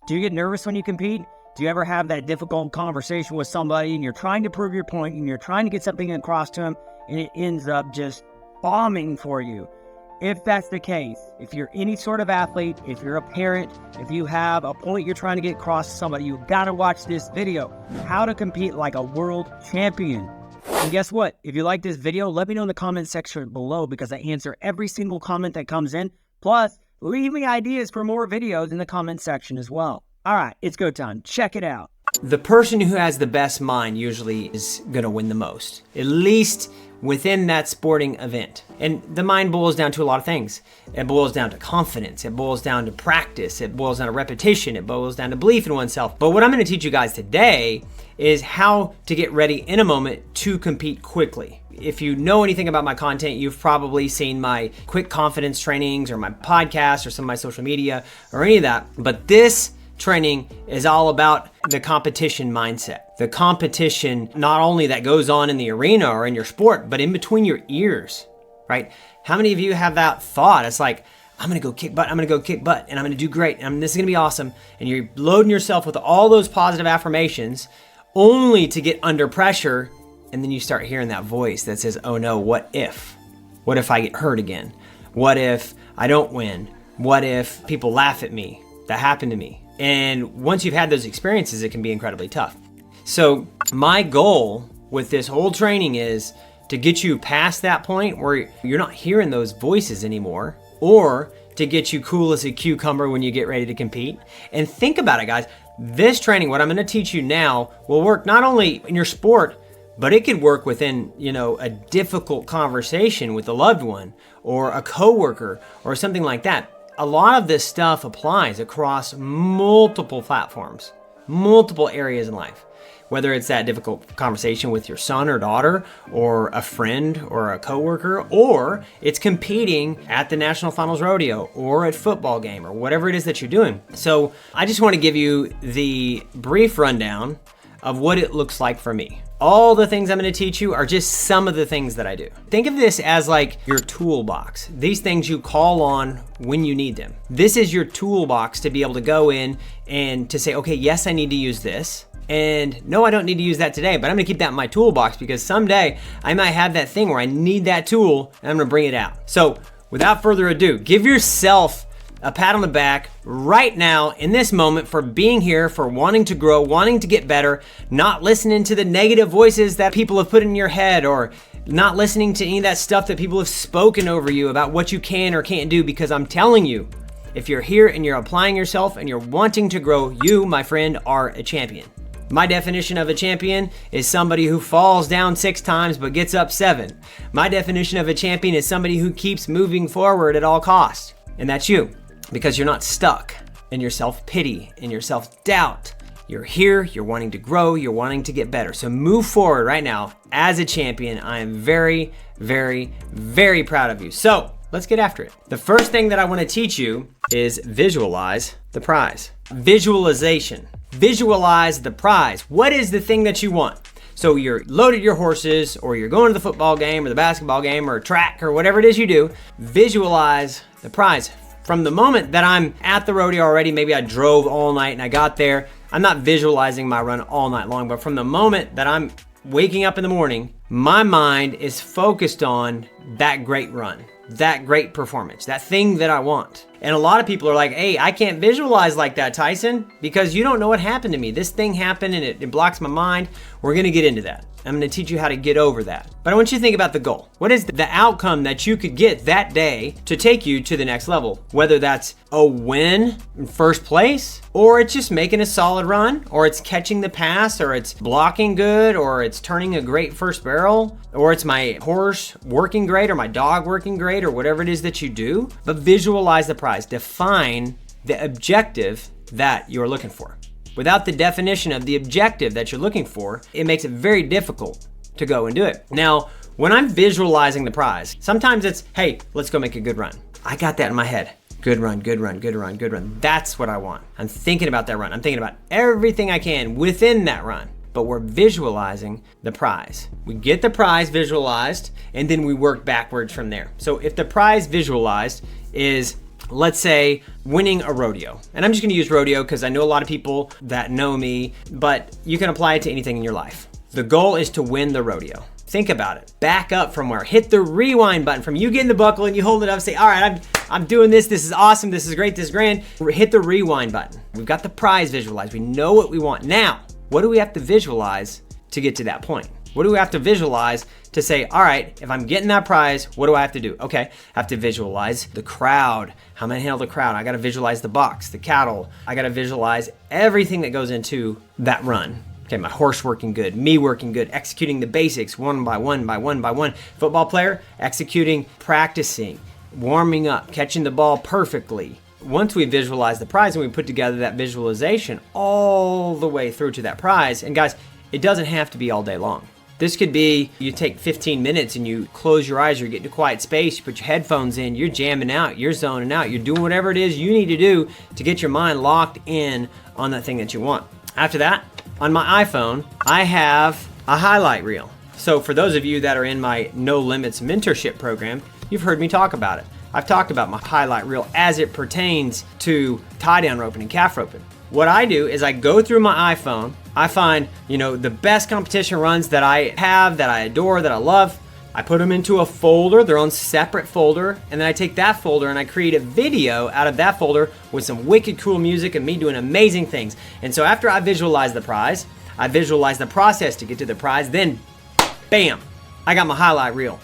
Do you get nervous when you compete? Do you ever have that difficult conversation with somebody and you're trying to prove your point and you're trying to get something across to them and it ends up just bombing for you? If that's the case, if you're any sort of athlete, if you're a parent, if you have a point you're trying to get across to somebody, you've got to watch this video, How to Compete Like a World Champion. And guess what? If you like this video, let me know in the comment section below because I answer every single comment that comes in. Plus, leave me ideas for more videos in the comment section as well. All right, it's go time. Check it out. The person who has the best mind usually is going to win the most, at least within that sporting event. And the mind boils down to a lot of things. It boils down to confidence. It boils down to practice. It boils down to repetition. It boils down to belief in oneself. But what I'm going to teach you guys today is how to get ready in a moment to compete quickly. If you know anything about my content, you've probably seen my quick confidence trainings or my podcast or some of my social media or any of that. But this training is all about the competition mindset. The competition, not only that goes on in the arena or in your sport, but in between your ears, right? How many of you have that thought? It's like, I'm gonna go kick butt, I'm gonna go kick butt, and I'm gonna do great, and this is gonna be awesome. And you're loading yourself with all those positive affirmations only to get under pressure. And then you start hearing that voice that says, oh no, what if? What if I get hurt again? What if I don't win? What if people laugh at me? That happened to me. And once you've had those experiences, it can be incredibly tough. So my goal with this whole training is to get you past that point where you're not hearing those voices anymore, or to get you cool as a cucumber when you get ready to compete. And think about it, guys. This training, what I'm gonna teach you now, will work not only in your sport, but it could work within, a difficult conversation with a loved one or a coworker or something like that. A lot of this stuff applies across multiple platforms, multiple areas in life. Whether it's that difficult conversation with your son or daughter or a friend or a coworker, or it's competing at the National Finals Rodeo or at football game or whatever it is that you're doing. So I just want to give you the brief rundown of what it looks like for me. All the things I'm going to teach you are just some of the things that I do. Think of this as like your toolbox. These things you call on when you need them. This is your toolbox to be able to go in and to say, okay, yes, I need to use this. And no, I don't need to use that today, but I'm gonna keep that in my toolbox because someday I might have that thing where I need that tool and I'm gonna bring it out. So without further ado, give yourself a pat on the back right now in this moment for being here, for wanting to grow, wanting to get better, not listening to the negative voices that people have put in your head, or not listening to any of that stuff that people have spoken over you about what you can or can't do, because I'm telling you, if you're here and you're applying yourself and you're wanting to grow, you, my friend, are a champion. My definition of a champion is somebody who falls down 6 times but gets up 7. My definition of a champion is somebody who keeps moving forward at all costs. And that's you. Because you're not stuck in your self-pity, in your self-doubt. You're here, you're wanting to grow, you're wanting to get better. So move forward right now as a champion. I am very, very, very proud of you. So let's get after it. The first thing that I want to teach you is visualize the prize. Visualization. Visualize the prize. What is the thing that you want? So you're loaded your horses, or you're going to the football game or the basketball game or track or whatever it is you do. Visualize the prize. From the moment that I'm at the rodeo already, maybe I drove all night and I got there, I'm not visualizing my run all night long, but from the moment that I'm waking up in the morning, my mind is focused on that great run, that great performance, that thing that I want. And a lot of people are like, hey, I can't visualize like that, Tyson, because you don't know what happened to me. This thing happened and it blocks my mind. We're gonna get into that. I'm gonna teach you how to get over that. But I want you to think about the goal. What is the outcome that you could get that day to take you to the next level? Whether that's a win in first place, or it's just making a solid run, or it's catching the pass, or it's blocking good, or it's turning a great first barrel, or it's my horse working great, or my dog working great, or whatever it is that you do. But visualize the prize. Define the objective that you're looking for. Without the definition of the objective that you're looking for, it makes it very difficult to go and do it. Now, when I'm visualizing the prize, sometimes it's, hey, let's go make a good run. I got that in my head. Good run, good run, good run, good run. That's what I want. I'm thinking about that run. I'm thinking about everything I can within that run. But we're visualizing the prize. We get the prize visualized, and then we work backwards from there. So if the prize visualized is let's say winning a rodeo. And I'm just gonna use rodeo because I know a lot of people that know me, but you can apply it to anything in your life. The goal is to win the rodeo. Think about it. Back up from where, hit the rewind button from you getting the buckle and you hold it up and say, all right, I'm doing this. This is awesome. This is great. This is grand. Hit the rewind button. We've got the prize visualized. We know what we want. Now, what do we have to visualize to get to that point? What do we have to visualize to say, all right, if I'm getting that prize, what do I have to do? Okay, I have to visualize the crowd. How am I gonna handle the crowd? I gotta visualize the box, the cattle. I gotta visualize everything that goes into that run. Okay, my horse working good, me working good, executing the basics one by one by one by one. Football player, executing, practicing, warming up, catching the ball perfectly. Once we visualize the prize and we put together that visualization all the way through to that prize, and guys, it doesn't have to be all day long. This could be, you take 15 minutes and you close your eyes, you're getting a quiet space, you put your headphones in, you're jamming out, you're zoning out, you're doing whatever it is you need to do to get your mind locked in on that thing that you want. After that, on my iPhone, I have a highlight reel. So for those of you that are in my No Limits mentorship program, you've heard me talk about it. I've talked about my highlight reel as it pertains to tie down roping and calf roping. What I do is I go through my iPhone, I find, the best competition runs that I have, that I adore, that I love. I put them into a folder, their own separate folder, and then I take that folder and I create a video out of that folder with some wicked cool music and me doing amazing things. And so after I visualize the prize, I visualize the process to get to the prize, then bam, I got my highlight reel.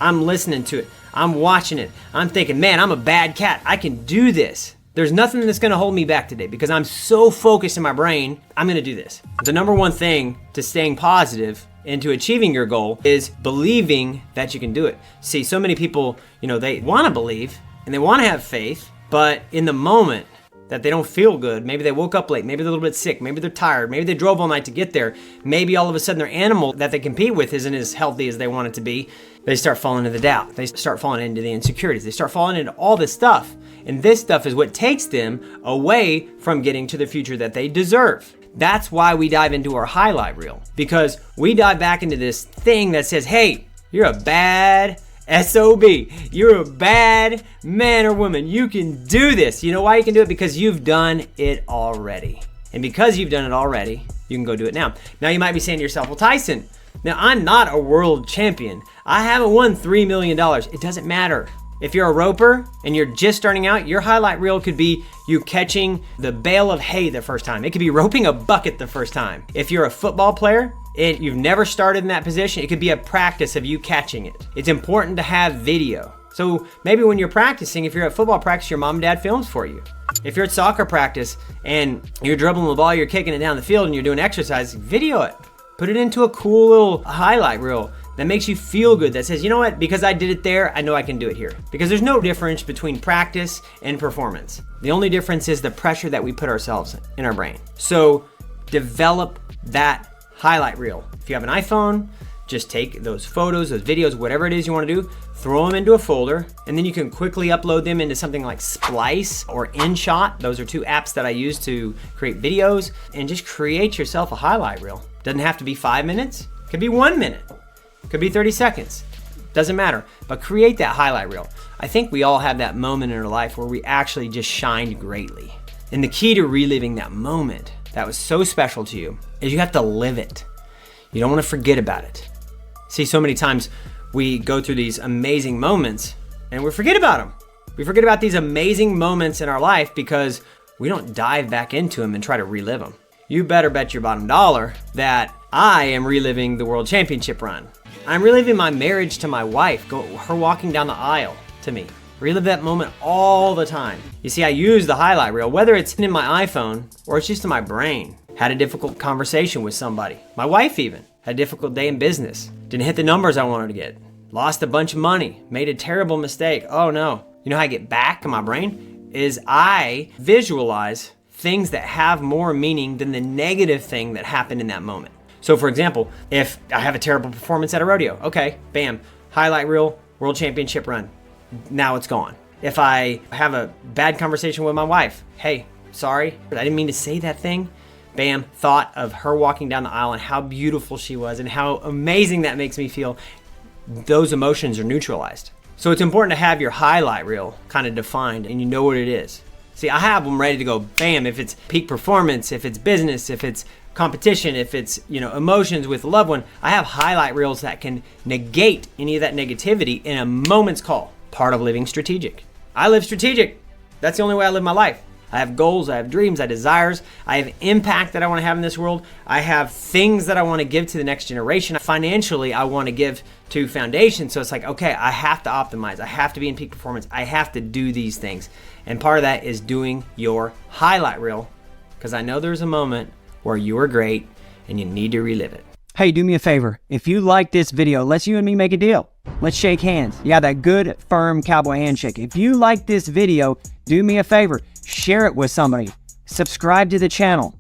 I'm listening to it, I'm watching it, I'm thinking, man, I'm a bad cat, I can do this. There's nothing that's gonna hold me back today because I'm so focused in my brain, I'm gonna do this. The number one thing to staying positive and to achieving your goal is believing that you can do it. See, so many people, they wanna believe and they wanna have faith, but in the moment that they don't feel good, maybe they woke up late, maybe they're a little bit sick, maybe they're tired, maybe they drove all night to get there, maybe all of a sudden their animal that they compete with isn't as healthy as they want it to be, they start falling into the doubt, they start falling into the insecurities, they start falling into all this stuff. And this stuff is what takes them away from getting to the future that they deserve. That's why we dive into our highlight reel, because we dive back into this thing that says, hey, you're a bad SOB. You're a bad man or woman. You can do this. You know why you can do it? Because you've done it already. And because you've done it already, you can go do it now. Now you might be saying to yourself, well, Tyson, now I'm not a world champion. I haven't won $3 million. It doesn't matter. If you're a roper and you're just starting out, your highlight reel could be you catching the bale of hay the first time. It could be roping a bucket the first time. If you're a football player and you've never started in that position, it could be a practice of you catching it. It's important to have video. So maybe when you're practicing, if you're at football practice, your mom and dad films for you. If you're at soccer practice and you're dribbling the ball, you're kicking it down the field and you're doing exercise, video it. Put it into a cool little highlight reel that makes you feel good, that says, you know what, because I did it there, I know I can do it here. Because there's no difference between practice and performance. The only difference is the pressure that we put ourselves in our brain. So develop that highlight reel. If you have an iPhone, just take those photos, those videos, whatever it is you want to do, throw them into a folder, and then you can quickly upload them into something like Splice or InShot. Those are two apps that I use to create videos, and just create yourself a highlight reel. Doesn't have to be 5 minutes, it could be 1 minute. Could be 30 seconds, doesn't matter, but create that highlight reel. I think we all have that moment in our life where we actually just shined greatly. And the key to reliving that moment that was so special to you is you have to live it. You don't want to forget about it. See, so many times we go through these amazing moments and we forget about them. We forget about these amazing moments in our life because we don't dive back into them and try to relive them. You better bet your bottom dollar that I am reliving the World Championship run. I'm reliving my marriage to my wife, her walking down the aisle to me. Relive that moment all the time. You see, I use the highlight reel, whether it's in my iPhone or it's just in my brain. Had a difficult conversation with somebody. My wife even. Had a difficult day in business. Didn't hit the numbers I wanted to get. Lost a bunch of money. Made a terrible mistake. Oh no. You know how I get back in my brain? Is I visualize things that have more meaning than the negative thing that happened in that moment. So for example, if I have a terrible performance at a rodeo, okay, bam, highlight reel, World Championship run. Now it's gone. If I have a bad conversation with my wife, hey, sorry, I didn't mean to say that thing. Bam, thought of her walking down the aisle and how beautiful she was and how amazing that makes me feel. Those emotions are neutralized. So it's important to have your highlight reel kind of defined and you know what it is. See, I have them ready to go, bam, if it's peak performance, if it's business, if it's competition, if it's, emotions with a loved one, I have highlight reels that can negate any of that negativity in a moment's call. Part of living strategic. I live strategic. That's the only way I live my life. I have goals, I have dreams, I have desires, I have impact that I want to have in this world. I have things that I want to give to the next generation. Financially, I want to give to foundations. So it's like, okay, I have to optimize. I have to be in peak performance. I have to do these things. And part of that is doing your highlight reel, because I know there's a moment where you are great and you need to relive it. Hey, do me a favor. If you like this video, let's you and me make a deal. Let's shake hands. Yeah, that good, firm cowboy handshake. If you like this video, do me a favor. Share it with somebody. Subscribe to the channel.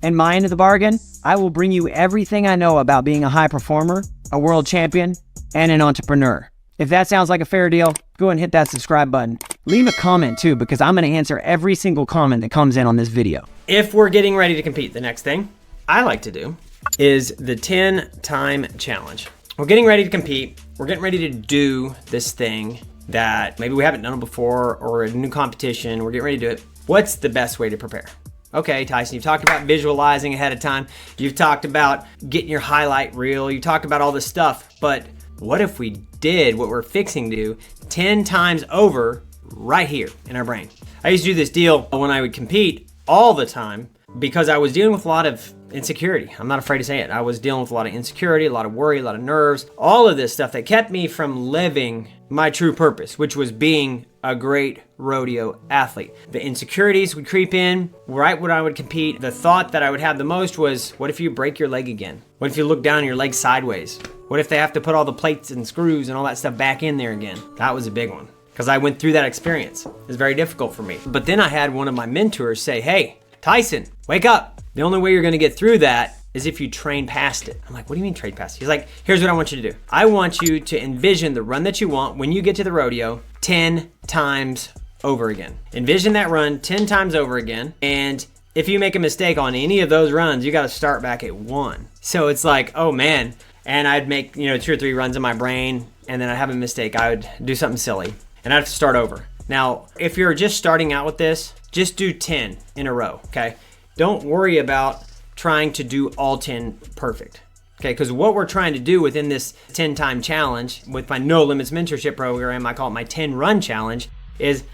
And my end of the bargain, I will bring you everything I know about being a high performer, a world champion, and an entrepreneur. If that sounds like a fair deal, go ahead and hit that subscribe button. Leave a comment too, because I'm going to answer every single comment that comes in on this video. If we're getting ready to compete, the next thing I like to do is the 10-time challenge. We're getting ready to compete. We're getting ready to do this thing that maybe we haven't done it before, or a new competition. We're getting ready to do it. What's the best way to prepare? Okay, Tyson, you've talked about visualizing ahead of time. You've talked about getting your highlight reel. You talked about all this stuff, but what if we did what we're fixing to do 10 times over right here in our brain? I used to do this deal when I would compete all the time because I was dealing with a lot of insecurity. I'm not afraid to say it. I was dealing with a lot of insecurity, a lot of worry, a lot of nerves, all of this stuff that kept me from living my true purpose, which was being a great rodeo athlete. The insecurities would creep in right when I would compete. The thought that I would have the most was, what if you break your leg again? What if you look down and your leg sideways? What if they have to put all the plates and screws and all that stuff back in there again? That was a big one because I went through that experience. It was very difficult for me. But then I had one of my mentors say, hey, Tyson, wake up. The only way you're going to get through that is if you train past it. I'm like, what do you mean train past it? He's like, here's what I want you to do. I want you to envision the run that you want when you get to the rodeo 10 times over again. Envision that run 10 times over again. And if you make a mistake on any of those runs, you got to start back at 1. So it's like, oh man. And I'd make, 2 or 3 runs in my brain, and then I'd have a mistake. I would do something silly and I'd have to start over. Now, if you're just starting out with this, just do 10 in a row, okay? Don't worry about trying to do all 10 perfect, okay? Because what we're trying to do within this 10-time challenge with my No Limits mentorship program, I call it my 10-run challenge, is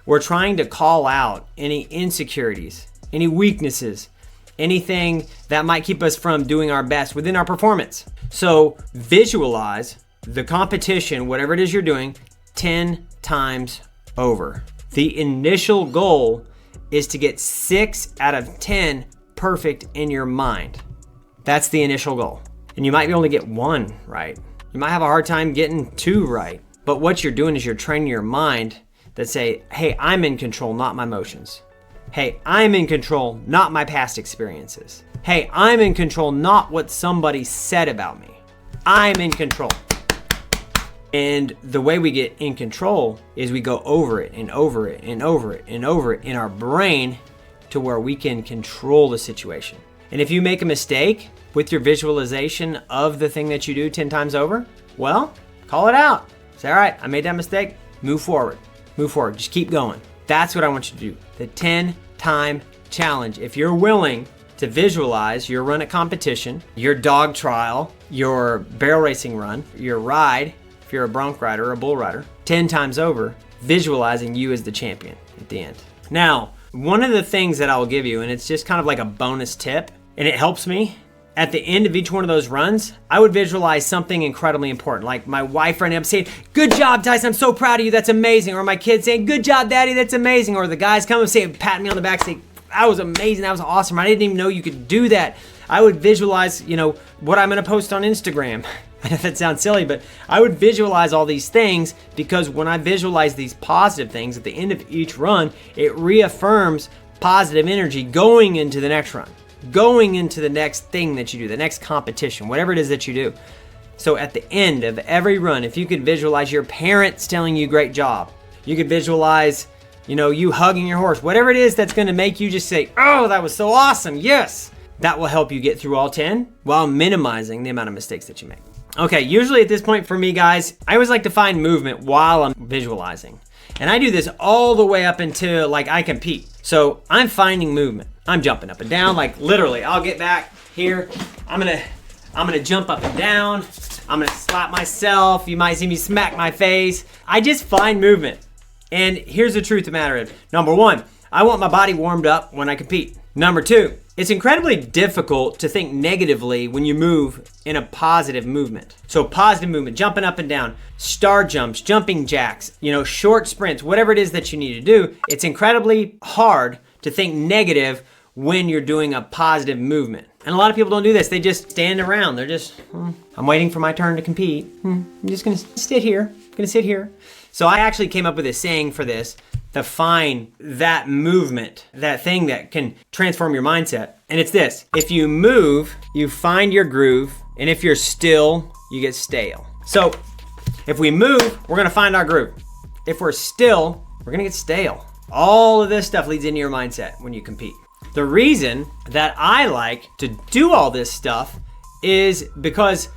we're trying to call out any insecurities, any weaknesses, anything that might keep us from doing our best within our performance. So visualize the competition, whatever it is you're doing, 10 times over. The initial goal is to get 6 out of 10 perfect in your mind. That's the initial goal. And you might be able to get 1 right. You might have a hard time getting 2 right. But what you're doing is you're training your mind that say, hey, I'm in control, not my emotions. Hey, I'm in control, not my past experiences. Hey, I'm in control, not what somebody said about me. I'm in control. And the way we get in control is we go over it and over it and over it and over it in our brain to where we can control the situation. And if you make a mistake with your visualization of the thing that you do 10 times over, well, call it out. Say, all right, I made that mistake. Move forward. Move forward. Just keep going. That's what I want you to do. The 10-time challenge. If you're willing to visualize your run at competition, your dog trial, your barrel racing run, your ride, if you're a bronc rider or a bull rider, 10 times over, visualizing you as the champion at the end. Now, one of the things that I'll give you, and it's just kind of like a bonus tip, and it helps me, at the end of each one of those runs, I would visualize something incredibly important. Like my wife running up saying, good job, Tyson, I'm so proud of you, that's amazing. Or my kids saying, good job, Daddy, that's amazing. Or the guys come and saying, patting me on the back, saying, that was amazing, that was awesome. I didn't even know you could do that. I would visualize, what I'm gonna post on Instagram. I know that sounds silly, but I would visualize all these things because when I visualize these positive things at the end of each run, it reaffirms positive energy going into the next run, going into the next thing that you do, the next competition, whatever it is that you do. So at the end of every run, if you could visualize your parents telling you great job, you could visualize, you hugging your horse, whatever it is that's gonna make you just say, oh, that was so awesome, yes. That will help you get through all 10 while minimizing the amount of mistakes that you make. Okay, usually at this point for me, guys, I always like to find movement while I'm visualizing. And I do this all the way up until like I compete. So I'm finding movement. I'm jumping up and down, like literally. I'll get back here. I'm gonna jump up and down. I'm gonna slap myself. You might see me smack my face. I just find movement. And here's the truth of the matter. Number one, I want my body warmed up when I compete. Number two, it's incredibly difficult to think negatively when you move in a positive movement. So positive movement, jumping up and down, star jumps, jumping jacks, short sprints, whatever it is that you need to do, it's incredibly hard to think negative when you're doing a positive movement. And a lot of people don't do this. They just stand around. They're just, I'm waiting for my turn to compete. I'm just gonna sit here, So I actually came up with a saying for this to find that movement, that thing that can transform your mindset. And it's this: if you move, you find your groove, and if you're still, you get stale. So if we move, we're gonna find our groove. If we're still, we're gonna get stale. All of this stuff leads into your mindset when you compete. The reason that I like to do all this stuff is because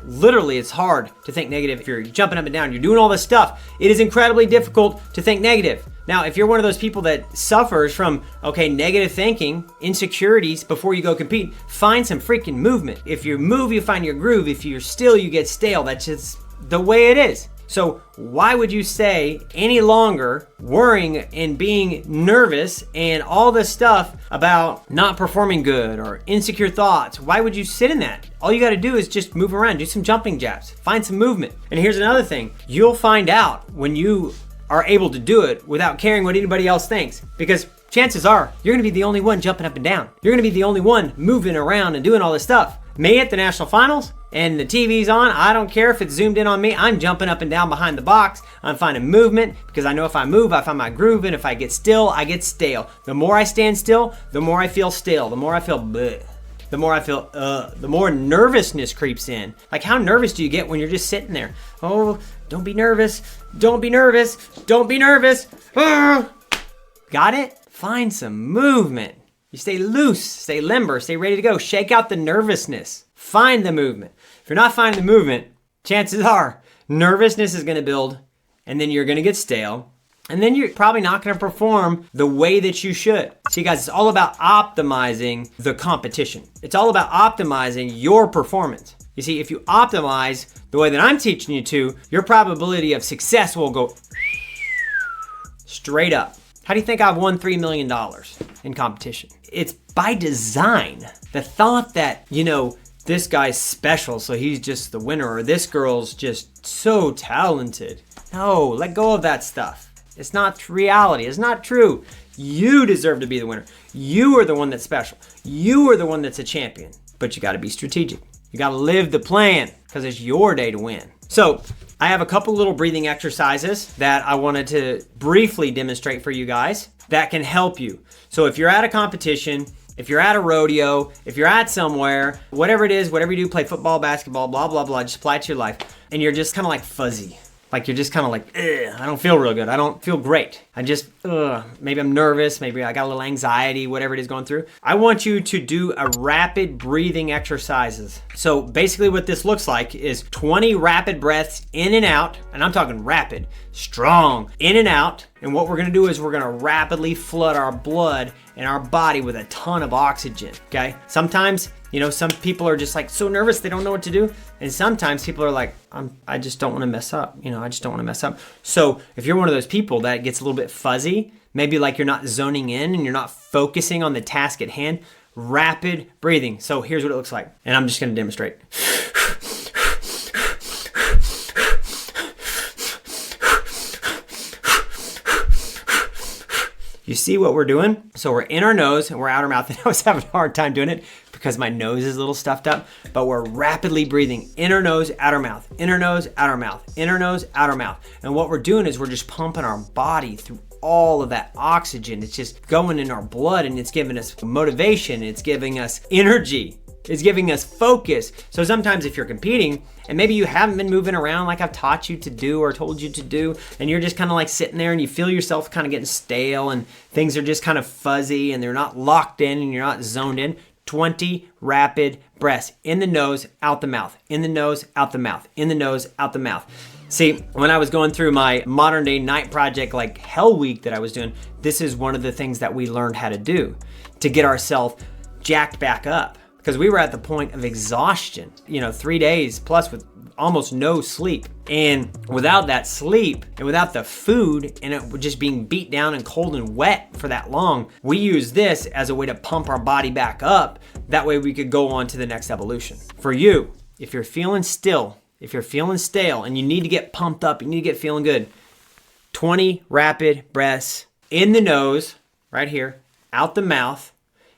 literally it's hard to think negative. If you're jumping up and down, you're doing all this stuff, it is incredibly difficult to think negative. Now, if you're one of those people that suffers from, negative thinking, insecurities before you go compete, find some freaking movement. If you move, you find your groove. If you're still, you get stale. That's just the way it is. So why would you stay any longer worrying and being nervous and all this stuff about not performing good or insecure thoughts? Why would you sit in that? All you got to do is just move around, do some jumping jacks, find some movement. And here's another thing. You'll find out when you are able to do it without caring what anybody else thinks, because chances are you're going to be the only one jumping up and down. You're going to be the only one moving around and doing all this stuff. Me at the national finals, and the TV's on, I don't care if it's zoomed in on me, I'm jumping up and down behind the box. I'm finding movement because I know if I move, I find my groove, and if I get still, I get stale. The more I stand still, the more I feel stale, the more I feel bleh. The more I feel, the more nervousness creeps in. Like, how nervous do you get when you're just sitting there? Oh, don't be nervous, don't be nervous, don't be nervous. Got it? Find some movement. You stay loose, stay limber, stay ready to go. Shake out the nervousness. Find the movement. If you're not finding the movement, chances are nervousness is going to build, and then you're going to get stale, and then you're probably not going to perform the way that you should. See, guys, it's all about optimizing the competition. It's all about optimizing your performance. You see, if you optimize the way that I'm teaching you to, your probability of success will go straight up. How do you think I've won $3 million in competition? It's by design. The thought that, this guy's special, so he's just the winner, or this girl's just so talented. No, let go of that stuff. It's not reality. It's not true. You deserve to be the winner. You are the one that's special. You are the one that's a champion. But you got to be strategic. You got to live the plan because it's your day to win. So I have a couple little breathing exercises that I wanted to briefly demonstrate for you guys that can help you. So if you're at a competition, if you're at a rodeo, if you're at somewhere, whatever it is, whatever you do, play football, basketball, blah, blah, blah, just apply it to your life, and you're just kind of like fuzzy. Like you're just kind of like, I don't feel real good. I don't feel great. I just, maybe I'm nervous. Maybe I got a little anxiety, whatever it is going through. I want you to do a rapid breathing exercises. So basically what this looks like is 20 rapid breaths in and out. And I'm talking rapid, strong, in and out. And what we're going to do is we're going to rapidly flood our blood and our body with a ton of oxygen, okay? Sometimes, some people are just like so nervous they don't know what to do. And sometimes people are like, I just don't want to mess up. I just don't want to mess up. So if you're one of those people that gets a little bit fuzzy, maybe like you're not zoning in and you're not focusing on the task at hand, rapid breathing. So here's what it looks like. And I'm just going to demonstrate. You see what we're doing? So we're in our nose and we're out our mouth. And I was having a hard time doing it because my nose is a little stuffed up, but we're rapidly breathing in our nose, out our mouth, in our nose, out our mouth, in our nose, out our mouth. And what we're doing is we're just pumping our body through all of that oxygen. It's just going in our blood and it's giving us motivation. It's giving us energy. It's giving us focus. So sometimes if you're competing and maybe you haven't been moving around like I've taught you to do or told you to do, and you're just kind of like sitting there and you feel yourself kind of getting stale and things are just kind of fuzzy and they're not locked in and you're not zoned in, 20 rapid breaths. In the nose, out the mouth. In the nose, out the mouth. In the nose, out the mouth. See, when I was going through my modern day night project, like Hell Week that I was doing, this is one of the things that we learned how to do to get ourselves jacked back up. Because we were at the point of exhaustion, 3 days plus with almost no sleep. And without that sleep and without the food and it just being beat down and cold and wet for that long, we use this as a way to pump our body back up. That way we could go on to the next evolution. For you, if you're feeling still, if you're feeling stale and you need to get pumped up, you need to get feeling good, 20 rapid breaths in the nose, right here, out the mouth.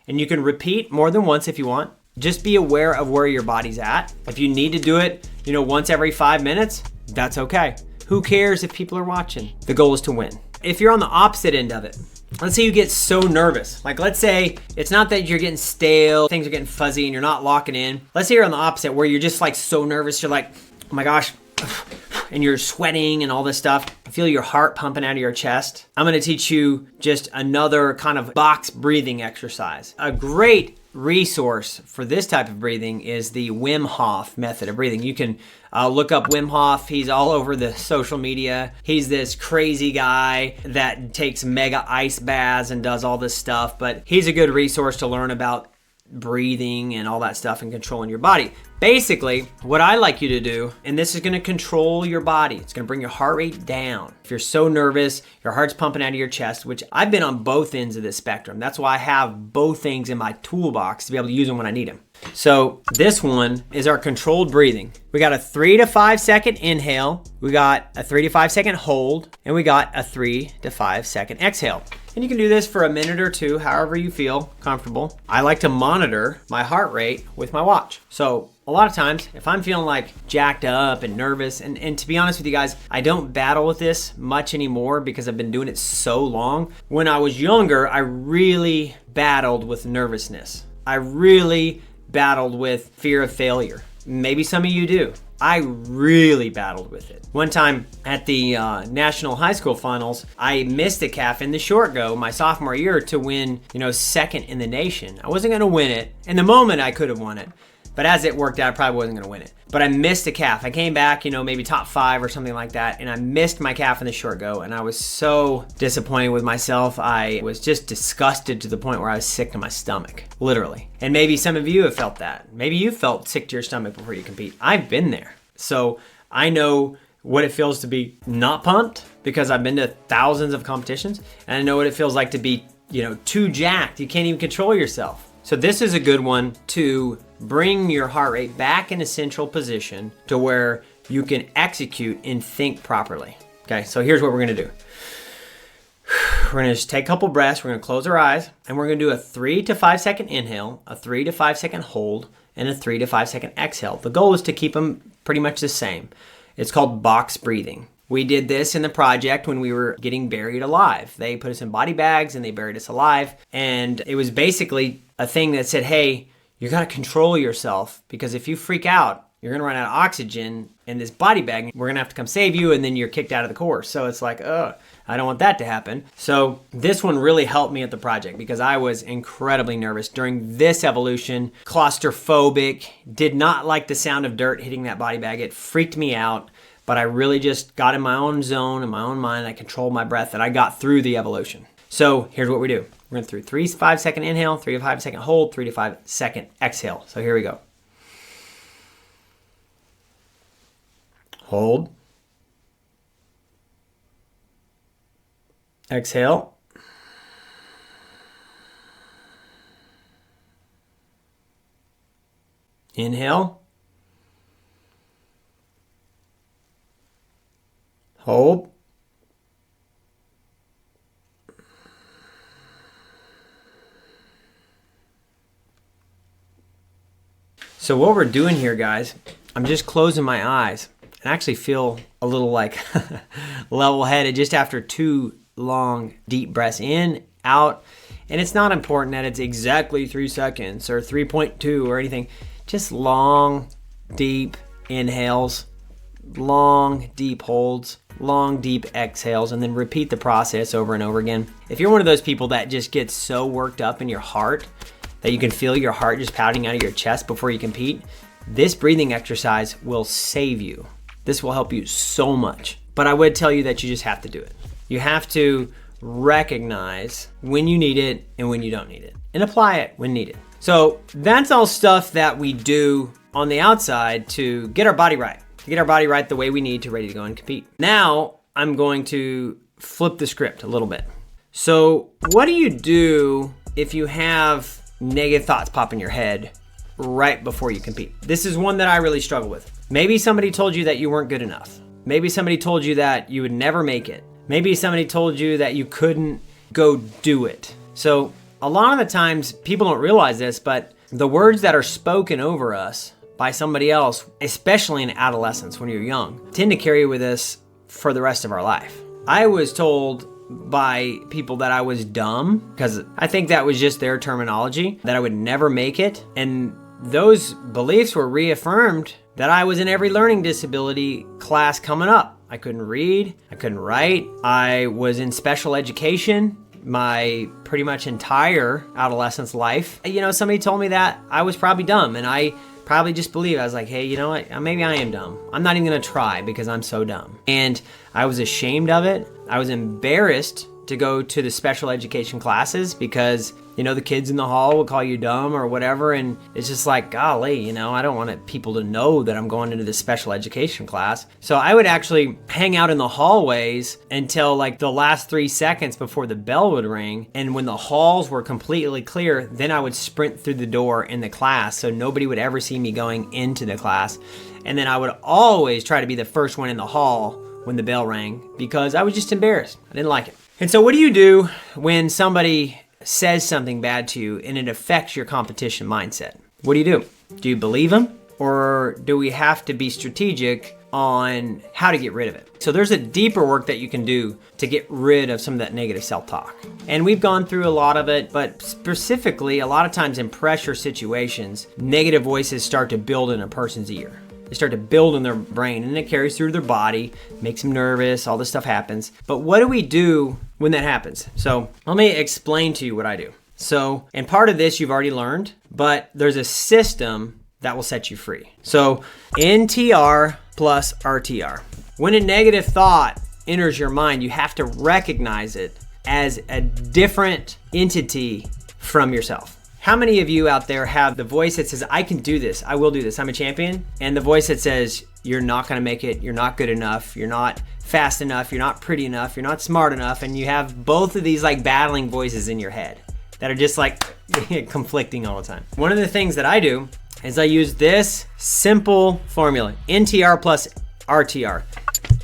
And you can repeat more than once if you want. Just be aware of where your body's at. If you need to do it, once every 5 minutes, that's okay. Who cares if people are watching? The goal is to win. If you're on the opposite end of it, let's say you get so nervous. Like let's say it's not that you're getting stale, things are getting fuzzy and you're not locking in. Let's say you're on the opposite where you're just like so nervous. You're like, oh my gosh, and you're sweating and all this stuff. Feel your heart pumping out of your chest. I'm gonna teach you just another kind of box breathing exercise. A great resource for this type of breathing is the Wim Hof method of breathing. You can look up Wim Hof. He's all over the social media. He's this crazy guy that takes mega ice baths and does all this stuff, but he's a good resource to learn about breathing and all that stuff and controlling your body. Basically, what I like you to do, and this is going to control your body. It's going to bring your heart rate down. If you're so nervous, your heart's pumping out of your chest, which I've been on both ends of this spectrum. That's why I have both things in my toolbox to be able to use them when I need them. So this one is our controlled breathing. We got a 3 to 5 second inhale. We got a 3 to 5 second hold, and we got a 3 to 5 second exhale. And you can do this for a minute or two, however you feel comfortable. I like to monitor my heart rate with my watch. So a lot of times, if I'm feeling like jacked up and nervous, and to be honest with you guys, I don't battle with this much anymore because I've been doing it so long. When I was younger, I really battled with nervousness. I really battled with fear of failure. Maybe some of you do. I really battled with it. One time at the National High School Finals, I missed a calf in the short go my sophomore year to win, second in the nation. I wasn't gonna win it. In the moment, I could have won it. But as it worked out, I probably wasn't gonna win it. But I missed a calf. I came back, maybe top 5 or something like that, and I missed my calf in the short go, and I was so disappointed with myself. I was just disgusted to the point where I was sick to my stomach, literally. And maybe some of you have felt that. Maybe you felt sick to your stomach before you compete. I've been there. So I know what it feels to be not pumped because I've been to thousands of competitions, and I know what it feels like to be, too jacked. You can't even control yourself. So this is a good one to bring your heart rate back in a central position to where you can execute and think properly. Okay, so here's what we're gonna do. We're gonna just take a couple breaths, we're gonna close our eyes, and we're gonna do a 3 to 5 second inhale, a 3 to 5 second hold, and a 3 to 5 second exhale. The goal is to keep them pretty much the same. It's called box breathing. We did this in the project when we were getting buried alive. They put us in body bags and they buried us alive. And it was basically a thing that said, hey, you gotta control yourself because if you freak out, you're gonna run out of oxygen in this body bag. We're gonna have to come save you and then you're kicked out of the course. So it's like, I don't want that to happen. So this one really helped me at the project because I was incredibly nervous during this evolution, claustrophobic, did not like the sound of dirt hitting that body bag. It freaked me out. But I really just got in my own zone, in my own mind. I controlled my breath and I got through the evolution. So here's what we do. We're going to do 3 to 5 second inhale, 3 to 5 second hold, 3 to 5 second exhale. So here we go. Hold. Exhale. Inhale. Hold. So what we're doing here, guys, I'm just closing my eyes and actually feel a little like level-headed just after 2 long, deep breaths in, out. And it's not important that it's exactly 3 seconds or 3.2 or anything. Just long, deep inhales, long, deep holds, long, deep exhales, and then repeat the process over and over again. If you're one of those people that just gets so worked up in your heart that you can feel your heart just pounding out of your chest before you compete, this breathing exercise will save you. This will help you so much. But I would tell you that you just have to do it. You have to recognize when you need it and when you don't need it, and apply it when needed. So that's all stuff that we do on the outside to get our body right, the way we need to ready to go and compete. Now I'm going to flip the script a little bit. So what do you do if you have negative thoughts pop in your head right before you compete? This is one that I really struggle with. Maybe somebody told you that you weren't good enough. Maybe somebody told you that you would never make it. Maybe somebody told you that you couldn't go do it. So a lot of the times people don't realize this, but the words that are spoken over us by somebody else, especially in adolescence when you're young, tend to carry with us for the rest of our life. I was told by people that I was dumb, because I think that was just their terminology, that I would never make it. And those beliefs were reaffirmed that I was in every learning disability class coming up. I couldn't read, I couldn't write, I was in special education my pretty much entire adolescence life. You know, somebody told me that I was probably dumb, and I probably just believed. I was like, hey, you know what? Maybe I am dumb. I'm not even gonna try because I'm so dumb. And I was ashamed of it. I was embarrassed to go to the special education classes because, you know, the kids in the hall would call you dumb or whatever. And it's just like, golly, you know, I don't want people to know that I'm going into this special education class. So I would actually hang out in the hallways until like the last 3 seconds before the bell would ring. And when the halls were completely clear, then I would sprint through the door in the class so nobody would ever see me going into the class. And then I would always try to be the first one in the hall when the bell rang because I was just embarrassed. I didn't like it. And so what do you do when somebody says something bad to you and it affects your competition mindset? What do? Do you believe them? Or do we have to be strategic on how to get rid of it? So there's a deeper work that you can do to get rid of some of that negative self-talk. And we've gone through a lot of it, but specifically a lot of times in pressure situations, negative voices start to build in a person's ear. They start to build in their brain and it carries through their body, makes them nervous, all this stuff happens. But what do we do when that happens? So let me explain to you what I do. So, and part of this you've already learned, but there's a system that will set you free. So NTR plus RTR. When a negative thought enters your mind, you have to recognize it as a different entity from yourself. How many of you out there have the voice that says, I can do this, I will do this, I'm a champion? And the voice that says, you're not gonna make it, you're not good enough, you're not fast enough, you're not pretty enough, you're not smart enough, and you have both of these like battling voices in your head that are just like conflicting all the time. One of the things that I do is I use this simple formula, NTR plus RTR.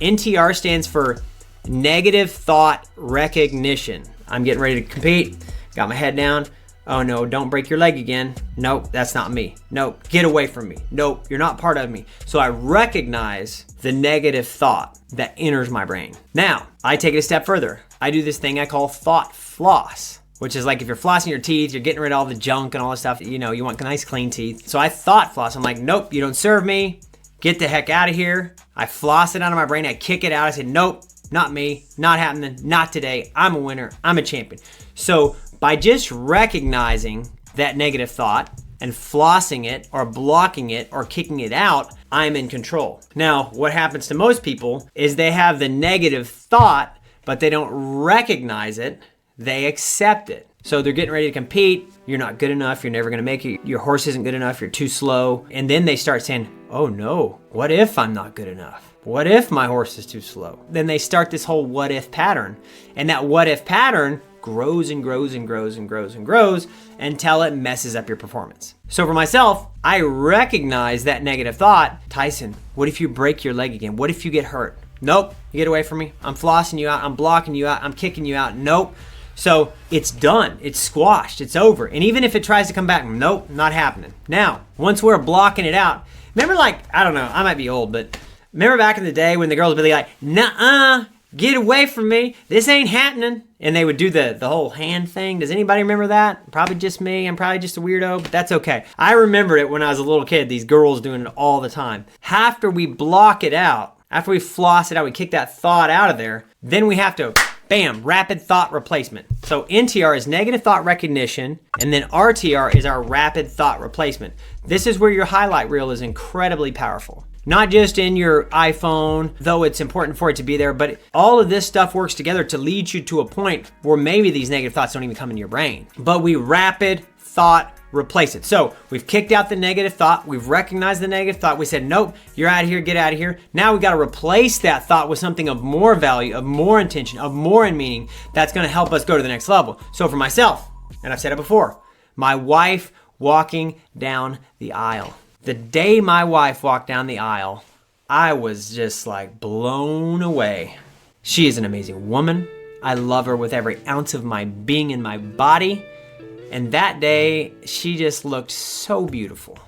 NTR stands for negative thought recognition. I'm getting ready to compete, got my head down. Oh no, don't break your leg again. Nope, that's not me. Nope, get away from me. Nope, you're not part of me. So I recognize the negative thought that enters my brain. Now, I take it a step further. I do this thing I call thought floss, which is like if you're flossing your teeth, you're getting rid of all the junk and all this stuff, you know, you want nice clean teeth. So I thought floss. I'm like, nope, you don't serve me. Get the heck out of here. I floss it out of my brain. I kick it out. I say, nope, not me, not happening, not today. I'm a winner. I'm a champion. So by just recognizing that negative thought and flossing it or blocking it or kicking it out, I'm in control. Now, what happens to most people is they have the negative thought, but they don't recognize it. They accept it. So they're getting ready to compete. You're not good enough. You're never going to make it. Your horse isn't good enough. You're too slow. And then they start saying, oh no, what if I'm not good enough? What if my horse is too slow? Then they start this whole what if pattern. And that what if pattern grows and grows and grows and grows and grows until it messes up your performance. So for myself, I recognize that negative thought. Tyson, what if you break your leg again? What if you get hurt? Nope, you get away from me. I'm flossing you out. I'm blocking you out. I'm kicking you out. Nope. So it's done. It's squashed. It's over. And even if it tries to come back, nope, not happening. Now, once we're blocking it out, remember like, I don't know, I might be old, but remember back in the day when the girls would be like, nuh-uh, get away from me. This ain't happening. And they would do the whole hand thing. Does anybody remember that? Probably just me. I'm probably just a weirdo, but that's okay. I remembered it when I was a little kid, these girls doing it all the time. After we block it out, after we floss it out, we kick that thought out of there, then we have to Bam, rapid thought replacement. So NTR is negative thought recognition, and then RTR is our rapid thought replacement. This is where your highlight reel is incredibly powerful. Not just in your iPhone, though it's important for it to be there, but all of this stuff works together to lead you to a point where maybe these negative thoughts don't even come in your brain. But we rapid thought replace it. So we've kicked out the negative thought. We've recognized the negative thought. We said, nope, you're out of here, get out of here. Now we got to replace that thought with something of more value, of more intention, of more meaning that's going to help us go to the next level. So for myself, and I've said it before, my wife walking down the aisle. The day my wife walked down the aisle, I was just like blown away. She is an amazing woman. I love her with every ounce of my being in my body. And that day, she just looked so beautiful.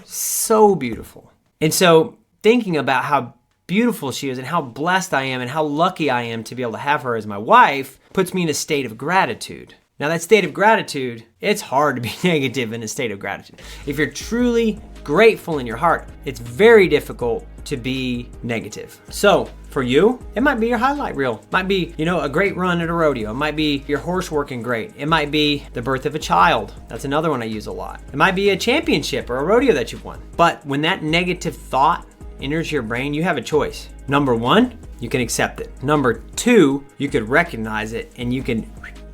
So beautiful. And so thinking about how beautiful she is and how blessed I am and how lucky I am to be able to have her as my wife puts me in a state of gratitude. Now that state of gratitude, it's hard to be negative in a state of gratitude. If you're truly grateful in your heart, it's very difficult to be negative. So for you, it might be your highlight reel. It might be, a great run at a rodeo. It might be your horse working great. It might be the birth of a child. That's another one I use a lot. It might be a championship or a rodeo that you've won. But when that negative thought enters your brain, you have a choice. Number one, you can accept it. Number two, you could recognize it and you can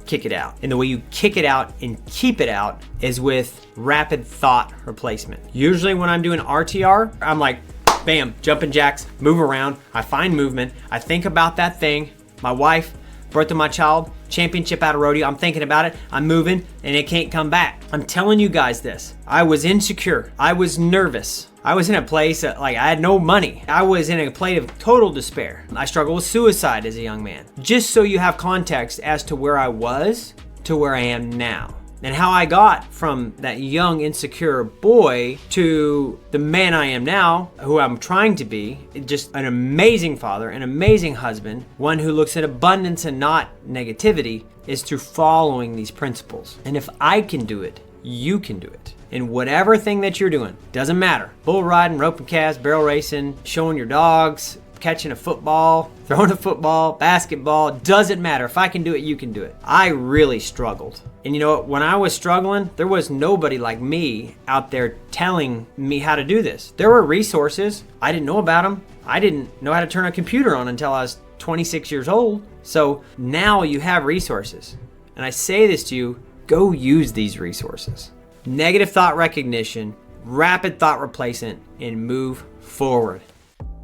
kick it out. And the way you kick it out and keep it out is with rapid thought replacement. Usually when I'm doing RTR, I'm like, bam, jumping jacks, move around. I find movement. I think about that thing, my wife, birth of my child, championship at a rodeo. I'm thinking about it. I'm moving and it can't come back. I'm telling you guys this. I was insecure. I was nervous. I was in a place I had no money. I was in a place of total despair. I struggled with suicide as a young man. Just so you have context as to where I was to where I am now. And how I got from that young, insecure boy to the man I am now, who I'm trying to be, just an amazing father, an amazing husband, one who looks at abundance and not negativity, is through following these principles. And if I can do it, you can do it. In whatever thing that you're doing, doesn't matter. Bull riding, rope and cast, barrel racing, showing your dogs, catching a football, throwing a football, basketball, doesn't matter. If I can do it, you can do it. I really struggled. And you know what? When I was struggling, there was nobody like me out there telling me how to do this. There were resources. I didn't know about them. I didn't know how to turn a computer on until I was 26 years old. So now you have resources. And I say this to you, go use these resources. Negative thought recognition, rapid thought replacement, and move forward.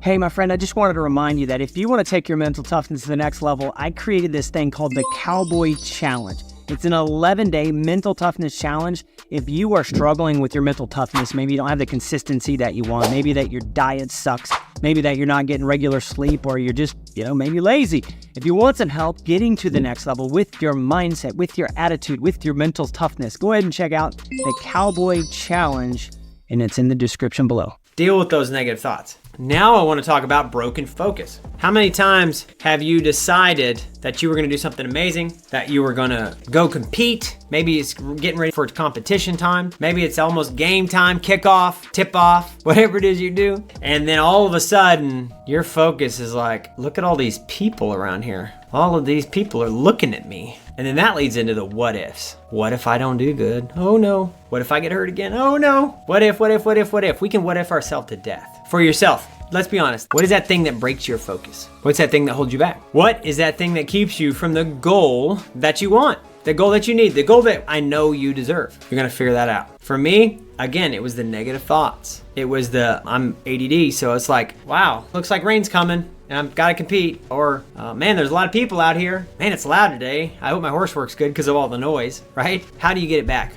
Hey, my friend, I just wanted to remind you that if you want to take your mental toughness to the next level, I created this thing called the Cowboy Challenge. It's an 11-day mental toughness challenge. If you are struggling with your mental toughness, maybe you don't have the consistency that you want, maybe that your diet sucks, maybe that you're not getting regular sleep, or you're just, maybe lazy. If you want some help getting to the next level with your mindset, with your attitude, with your mental toughness, go ahead and check out the Cowboy Challenge, and it's in the description below. Deal with those negative thoughts. Now I want to talk about broken focus. How many times have you decided that you were going to do something amazing, that you were going to go compete? Maybe it's getting ready for competition time. Maybe it's almost game time, kickoff, tip off, whatever it is you do. And then all of a sudden, your focus is like, look at all these people around here. All of these people are looking at me. And then that leads into the what ifs. What if I don't do good? Oh no. What if I get hurt again? Oh no. What if? We can what if ourselves to death. For yourself, let's be honest. What is that thing that breaks your focus? What's that thing that holds you back? What is that thing that keeps you from the goal that you want? The goal that you need, the goal that I know you deserve. You're gonna figure that out. For me, again, it was the negative thoughts. It was I'm ADD, so it's like, wow, looks like rain's coming. And I've got to compete. Or, man, there's a lot of people out here. Man, it's loud today. I hope my horse works good because of all the noise, right? How do you get it back?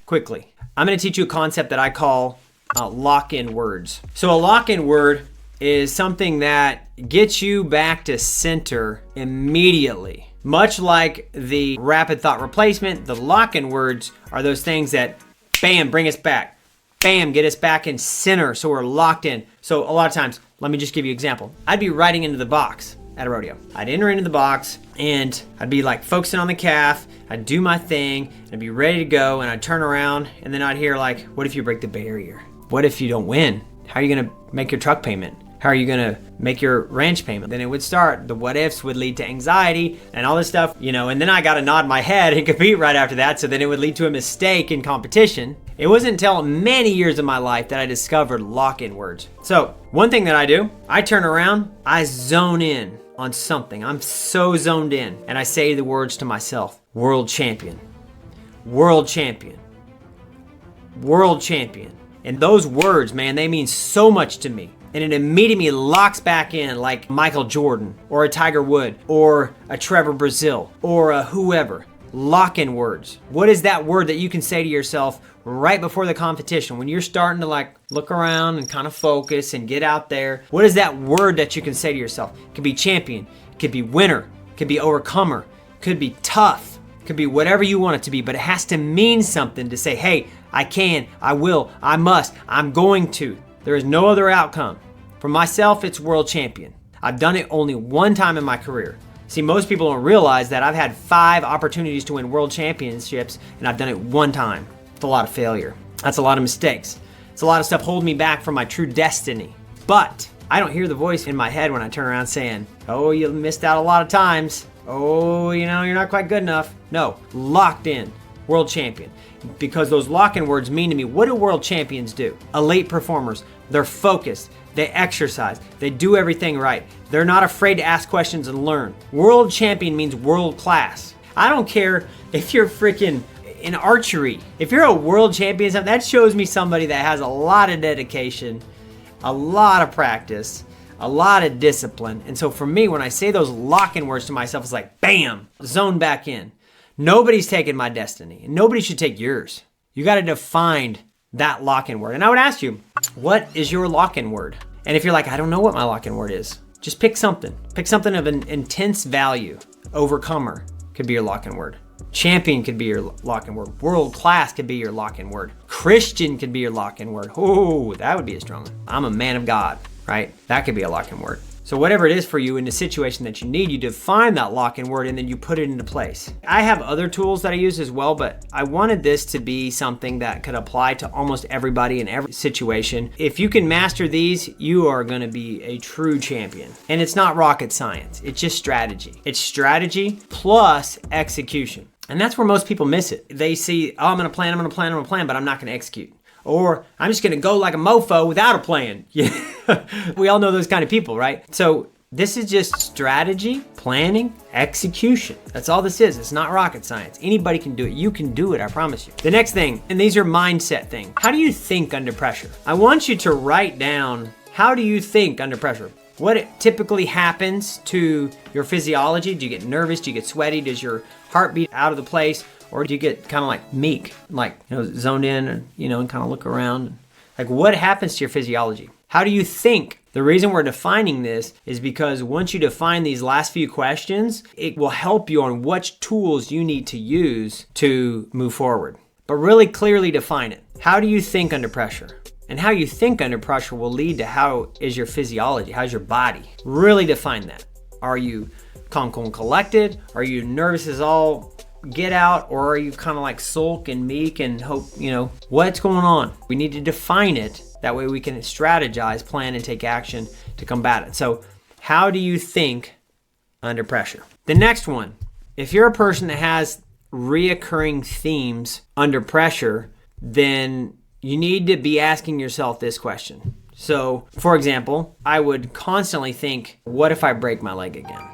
Quickly. I'm going to teach you a concept that I call lock-in words. So a lock-in word is something that gets you back to center immediately. Much like the rapid thought replacement, the lock-in words are those things that, bam, bring us back. Bam, get us back in center so we're locked in. So a lot of times, let me just give you an example. I'd be riding into the box at a rodeo. I'd enter into the box and I'd be like focusing on the calf. I'd do my thing and I'd be ready to go, and I'd turn around and then I'd hear like, what if you break the barrier? What if you don't win? How are you gonna make your truck payment? How are you going to make your ranch payment? Then it would start. The what ifs would lead to anxiety and all this stuff, and then I got to nod my head and compete right after that. So then it would lead to a mistake in competition. It wasn't until many years of my life that I discovered lock-in words. So one thing that I do, I turn around, I zone in on something. I'm so zoned in, and I say the words to myself: world champion, world champion, world champion. And those words, man, they mean so much to me. And it immediately locks back in like Michael Jordan or a Tiger Woods or a Trevor Brazil or a whoever. Lock-in words. What is that word that you can say to yourself right before the competition when you're starting to like look around and kind of focus and get out there? What is that word that you can say to yourself? It could be champion, it could be winner, it could be overcomer, it could be tough, it could be whatever you want it to be, but it has to mean something to say, hey, I can, I will, I must, I'm going to. There is no other outcome. For myself, it's world champion. I've done it only one time in my career. See, most people don't realize that I've had 5 opportunities to win world championships, and I've done it one time. It's a lot of failure. That's a lot of mistakes. It's a lot of stuff holding me back from my true destiny. But I don't hear the voice in my head when I turn around saying, oh, you missed out a lot of times. Oh, you're not quite good enough. No, locked in, world champion. Because those lock-in words mean to me, what do world champions do? Elite performers. They're focused. They exercise. They do everything right. They're not afraid to ask questions and learn. World champion means world class. I don't care if you're freaking in archery. If you're a world champion, that shows me somebody that has a lot of dedication, a lot of practice, a lot of discipline. And so for me, when I say those lock-in words to myself, it's like, bam, zone back in. Nobody's taking my destiny, and nobody should take yours. You got to define that lock-in word. And I would ask you, what is your lock-in word? And if you're like, I don't know what my lock-in word is, just pick something. Pick something of an intense value. Overcomer could be your lock-in word. Champion could be your lock-in word. World class could be your lock-in word. Christian could be your lock-in word. Oh, that would be a strong one. I'm a man of God, right? That could be a lock-in word. So whatever it is for you in the situation that you need, you define that lock-in word and then you put it into place. I have other tools that I use as well, but I wanted this to be something that could apply to almost everybody in every situation. If you can master these, you are going to be a true champion. And it's not rocket science. It's just strategy. It's strategy plus execution. And that's where most people miss it. They see, oh, I'm going to plan, but I'm not going to execute. Or I'm just going to go like a mofo without a plan. We all know those kind of people, right? So this is just strategy, planning, execution. That's all this is. It's not rocket science. Anybody can do it. You can do it, I promise you. The next thing, and these are mindset things. How do you think under pressure? I want you to write down, how do you think under pressure? What typically happens to your physiology? Do you get nervous? Do you get sweaty? Does your heart beat out of the place? Or do you get kind of like meek, like, zoned in and, and kind of look around? Like, what happens to your physiology? How do you think? The reason we're defining this is because once you define these last few questions, it will help you on which tools you need to use to move forward. But really clearly define it. How do you think under pressure? And how you think under pressure will lead to how is your physiology, how's your body? Really define that. Are you calm, cool, and collected? Are you nervous as all get out, or are you kind of like sulk and meek and hope, what's going on? We need to define it. That way we can strategize, plan, and take action to combat it. So how do you think under pressure? The next one, if you're a person that has reoccurring themes under pressure, then you need to be asking yourself this question. So, for example, I would constantly think, what if I break my leg again?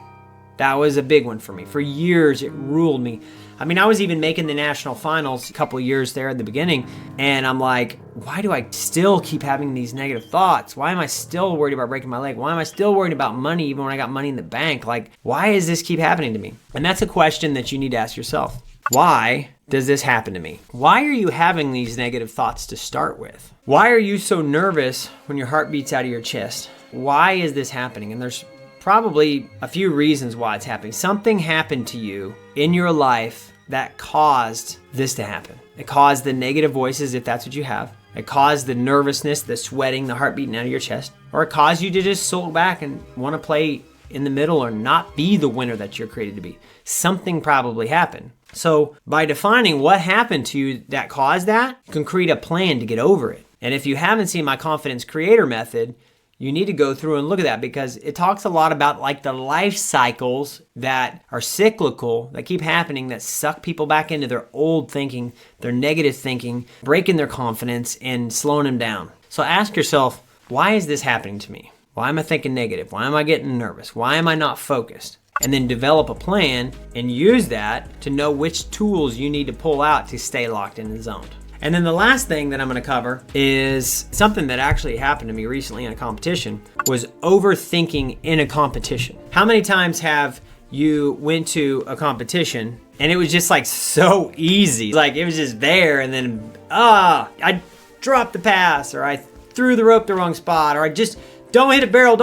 That was a big one for me. For years, it ruled me. I mean, I was even making the national finals a couple of years there at the beginning, and I'm like, why do I still keep having these negative thoughts? Why am I still worried about breaking my leg? Why am I still worried about money even when I got money in the bank? Like, why does this keep happening to me? And that's a question that you need to ask yourself. Why does this happen to me? Why are you having these negative thoughts to start with? Why are you so nervous when your heart beats out of your chest? Why is this happening? And there's probably a few reasons why it's happening. Something happened to you in your life that caused this to happen. It caused the negative voices, if that's what you have. It caused the nervousness, the sweating, the heart beating out of your chest. Or it caused you to just sulk back and want to play in the middle or not be the winner that you're created to be. Something probably happened. So by defining what happened to you that caused that, you can create a plan to get over it. And if you haven't seen my Confidence Creator method, you need to go through and look at that, because it talks a lot about like the life cycles that are cyclical, that keep happening, that suck people back into their old thinking, their negative thinking, breaking their confidence and slowing them down. So ask yourself, why is this happening to me? Why am I thinking negative? Why am I getting nervous? Why am I not focused? And then develop a plan and use that to know which tools you need to pull out to stay locked in the zone. And then the last thing that I'm going to cover is something that actually happened to me recently in a competition, was overthinking in a competition. How many times have you went to a competition and it was just like so easy? Like it was just there, and then, I dropped the pass, or I threw the rope the wrong spot, or I just don't hit a barrel,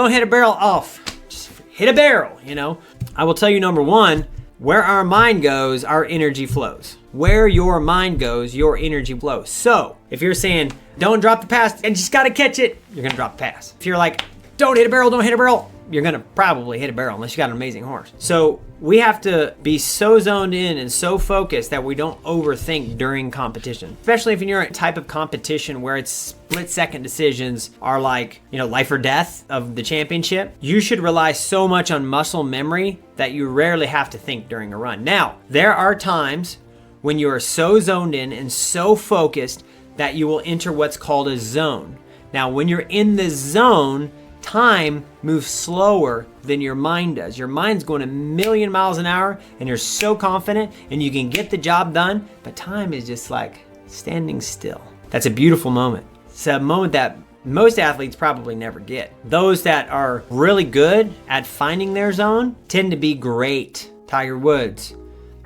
off. Just hit a barrel, you know? I will tell you, number one, where our mind goes, our energy flows. Where your mind goes, your energy flows. So if you're saying, don't drop the pass and just gotta catch it, you're gonna drop the pass. If you're like, don't hit a barrel, you're gonna probably hit a barrel unless you got an amazing horse. So we have to be so zoned in and so focused that we don't overthink during competition. Especially if you're in a type of competition where it's split-second decisions are like, life or death of the championship. You should rely so much on muscle memory that you rarely have to think during a run. Now, there are times when you are so zoned in and so focused that you will enter what's called a zone. Now, when you're in the zone, time moves slower than your mind does. Your mind's going a million miles an hour and you're so confident and you can get the job done, but time is just like standing still. That's a beautiful moment. It's a moment that most athletes probably never get. Those that are really good at finding their zone tend to be great. Tiger Woods,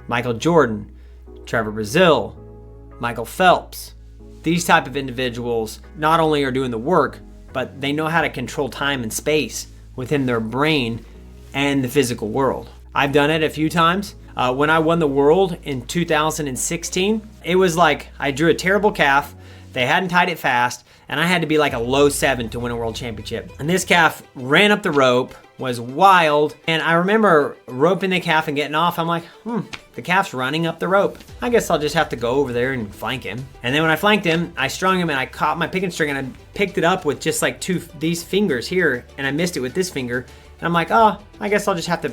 Michael Jordan, Trevor Brazil, Michael Phelps. These type of individuals not only are doing the work, but they know how to control time and space within their brain and the physical world. I've done it a few times. When I won the world in 2016, it was like I drew a terrible calf. They hadn't tied it fast, and I had to be like a low 7 to win a world championship. And this calf ran up the rope, was wild, and I remember roping the calf and getting off. I'm like, the calf's running up the rope. I guess I'll just have to go over there and flank him. And then when I flanked him, I strung him and I caught my picking string and I picked it up with just like these fingers here, and I missed it with this finger. And I'm like, I guess I'll just have to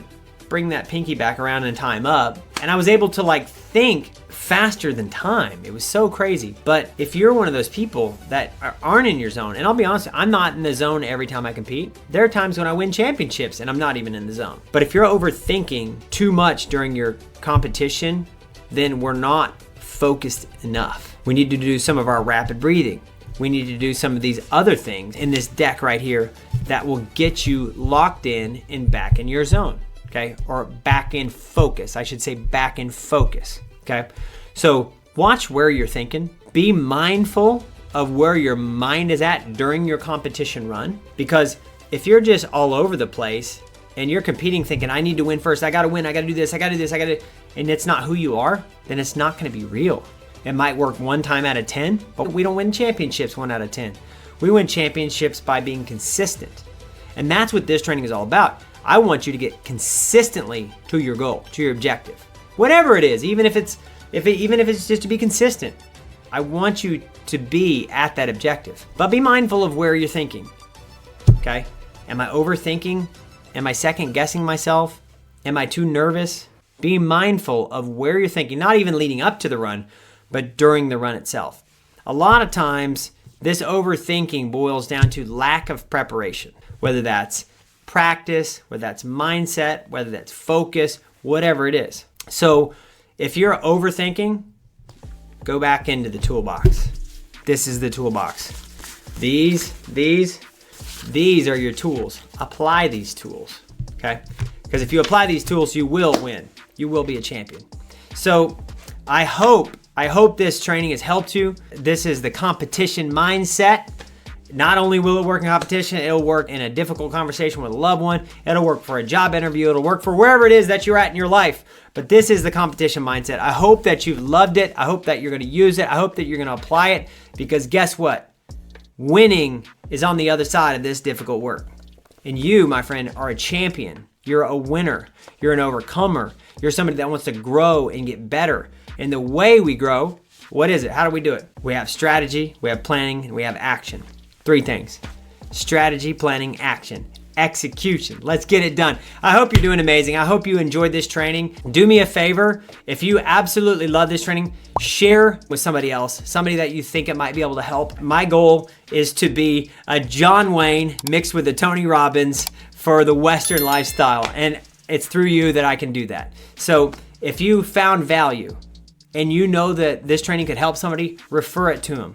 bring that pinky back around and tie him up. And I was able to like think faster than time. It was so crazy. But if you're one of those people that aren't in your zone, and I'll be honest, I'm not in the zone every time I compete. There are times when I win championships and I'm not even in the zone. But if you're overthinking too much during your competition, then we're not focused enough. We need to do some of our rapid breathing. We need to do some of these other things in this deck right here that will get you locked in and back in your zone. Okay, or back in focus. I should say back in focus. Okay, so watch where you're thinking. Be mindful of where your mind is at during your competition run, because if you're just all over the place and you're competing thinking, I need to win first, I gotta win, I gotta do this, and it's not who you are, then it's not gonna be real. It might work one time out of 10, but we don't win championships 1 out of 10. We win championships by being consistent. And that's what this training is all about. I want you to get consistently to your goal, to your objective. Whatever it is, even if it's just to be consistent. I want you to be at that objective. But be mindful of where you're thinking. Okay? Am I overthinking? Am I second guessing myself? Am I too nervous? Be mindful of where you're thinking, not even leading up to the run, but during the run itself. A lot of times, this overthinking boils down to lack of preparation, whether that's practice, whether that's mindset, whether that's focus, whatever it is. So if you're overthinking, go back into the toolbox. This is the toolbox. These are your tools. Apply these tools, okay? Because if you apply these tools, you will win. You will be a champion. So I hope this training has helped you. This is the competition mindset. Not only will it work in competition, it'll work in a difficult conversation with a loved one. It'll work for a job interview. It'll work for wherever it is that you're at in your life. But this is the competition mindset. I hope that you've loved it. I hope that you're going to use it. I hope that you're going to apply it, because guess what? Winning is on the other side of this difficult work. And you, my friend, are a champion. You're a winner. You're an overcomer. You're somebody that wants to grow and get better. And the way we grow, what is it? How do we do it? We have strategy, we have planning, and we have action. 3 things. strategy, planning, action, execution. Let's get it done. I hope you're doing amazing. I hope you enjoyed this training. Do me a favor. If you absolutely love this training, share with somebody else, somebody that you think it might be able to help. My goal is to be a John Wayne mixed with a Tony Robbins for the Western lifestyle. And it's through you that I can do that. So if you found value and you know that this training could help somebody, refer it to them.